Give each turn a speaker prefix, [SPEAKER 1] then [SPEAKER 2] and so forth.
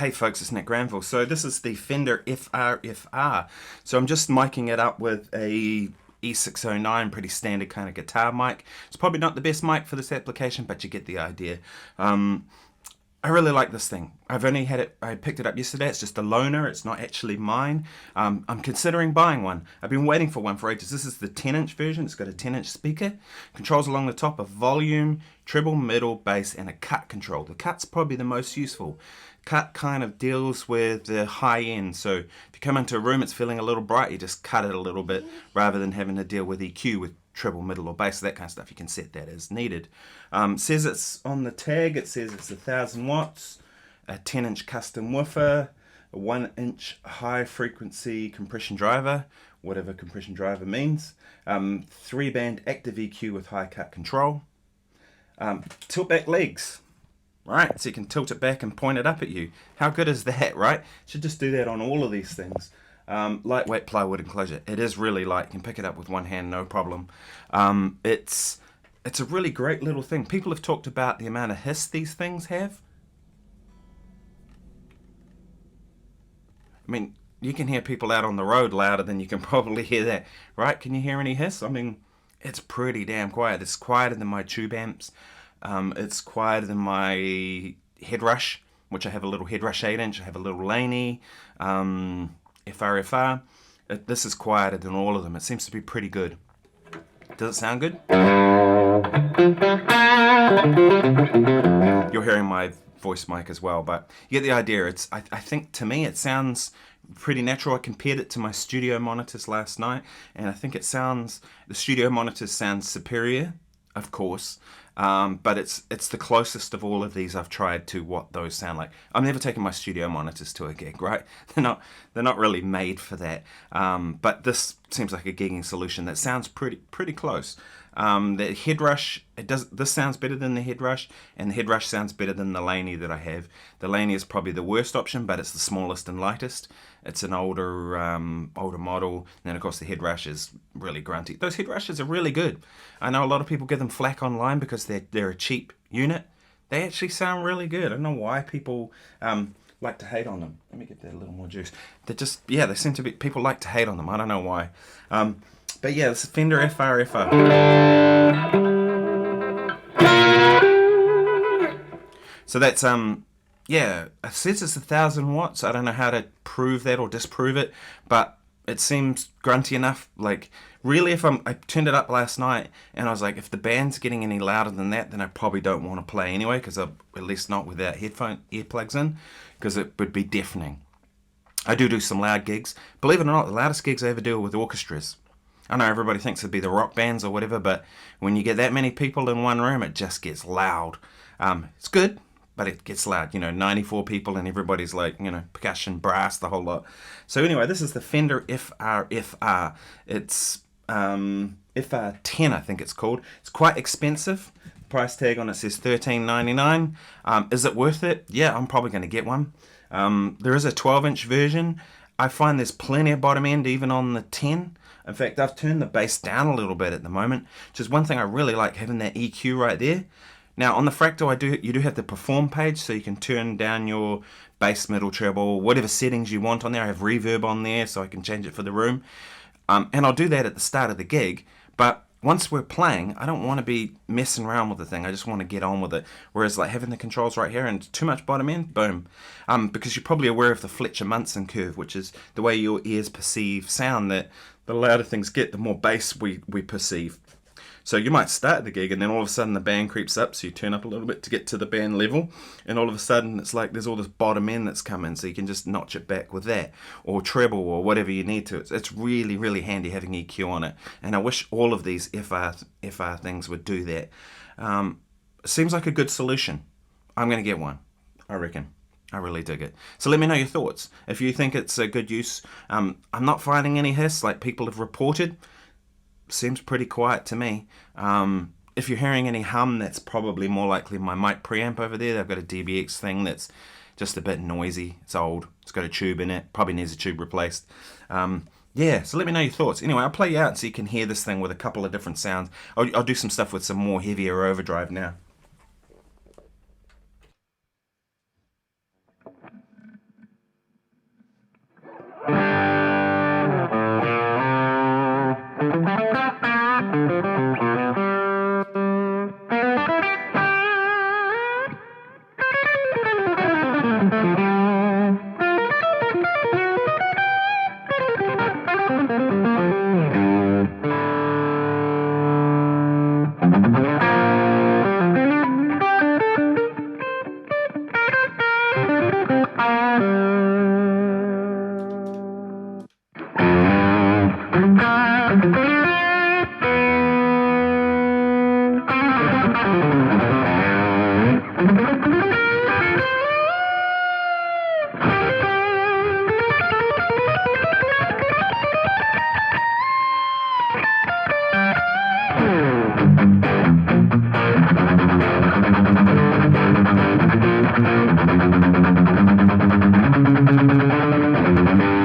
[SPEAKER 1] Hey folks, it's Nick Granville. So this is the Fender FR-10. So I'm just miking it up with a E609, pretty standard kind of guitar mic. It's probably not the best mic for this application, but you get the idea. I really like this thing. I've only had it, I picked it up yesterday. It's just a loaner. It's not actually mine. I'm considering buying one. I've been waiting for one for ages. This is the 10-inch version. It's got a 10-inch speaker. Controls along the top of volume, treble, middle, bass, and a cut control. The cut's probably the most useful. Cut kind of deals with the high end. So if you come into a room, it's feeling a little bright, you just cut it a little bit rather than having to deal with EQ with treble, middle, or bass, that kind of stuff. You can set that as needed. Says it's on the tag, it says it's 1000 watts, a 10-inch custom woofer, a 1-inch high frequency compression driver, whatever compression driver means, 3-band active EQ with high cut control, tilt back legs, right, so you can tilt it back and point it up at you. How good is that, right? Should just do that on all of these things. Lightweight plywood enclosure. It is really light. You can pick it up with one hand, no problem. It's a really great little thing. People have talked about the amount of hiss these things have. I mean, you can hear people out on the road louder than you can probably hear that, right? Can you hear any hiss? I mean, it's pretty damn quiet. It's quieter than my tube amps. It's quieter than my head rush, which I have a little head rush 8-inch. I have a little Laney. FR. This is quieter than all of them. It seems to be pretty good. Does it sound good? You're hearing my voice mic as well, but you get the idea. I think to me it sounds pretty natural. I compared it to my studio monitors last night, and I think the studio monitors sound superior, of course. But it's the closest of all of these I've tried to what those sound like. I'm never taking my studio monitors to a gig, right? They're not really made for that. But this seems like a gigging solution that sounds pretty close. The head rush, this sounds better than the head rush, and the head rush sounds better than the Laney that I have. The Laney is probably the worst option, but it's the smallest and lightest. It's an older model, and then of course the head rush is really grunty. Those head rushes are really good. I know a lot of people give them flack online because they're a cheap unit. They actually sound really good. I don't know why people like to hate on them. Let me get that a little more juice. They seem to be, people like to hate on them. I don't know why. But yeah, this is Fender FR-10. So that's yeah, it says it's 1000 watts. I don't know how to prove that or disprove it, but it seems grunty enough. Like, really, I turned it up last night and I was like, if the band's getting any louder than that, then I probably don't want to play anyway, because at least not without earplugs in, because it would be deafening. I do some loud gigs. Believe it or not, the loudest gigs I ever do are with orchestras. I know everybody thinks it'd be the rock bands or whatever, but when you get that many people in one room, it just gets loud. It's good, but it gets loud. 94 people and everybody's like, percussion, brass, the whole lot. So anyway, this is the Fender FR-10. It's FR-10, I think it's called. It's quite expensive. The price tag on it says $13.99. Is it worth it? Yeah, I'm probably going to get one. There is a 12-inch version. I find there's plenty of bottom end even on the 10. In fact, I've turned the bass down a little bit at the moment, which is one thing I really like, having that EQ right there. Now on the Fractal, you do have the perform page, so you can turn down your bass, middle, treble, whatever settings you want on there. I have reverb on there, so I can change it for the room. And I'll do that at the start of the gig, but once we're playing, I don't want to be messing around with the thing. I just want to get on with it. Whereas like having the controls right here and too much bottom end, boom. Because you're probably aware of the Fletcher-Munson curve, which is the way your ears perceive sound, that the louder things get, the more bass we perceive. So you might start the gig and then all of a sudden the band creeps up, so you turn up a little bit to get to the band level, and all of a sudden it's like there's all this bottom end that's coming, so you can just notch it back with that, or treble, or whatever you need to. It's really, really handy having EQ on it, and I wish all of these FR things would do that. It seems like a good solution. I'm going to get one, I reckon. I really dig it. So let me know your thoughts. If you think it's a good use, I'm not finding any hiss like people have reported. Seems pretty quiet to me. If you're hearing any hum, that's probably more likely my mic preamp over there. They've got a DBX thing that's just a bit noisy. It's old. It's got a tube in it. Probably needs a tube replaced. Yeah, so let me know your thoughts. Anyway, I'll play you out so you can hear this thing with a couple of different sounds. I'll do some stuff with some more heavier overdrive now.
[SPEAKER 2] Thank you.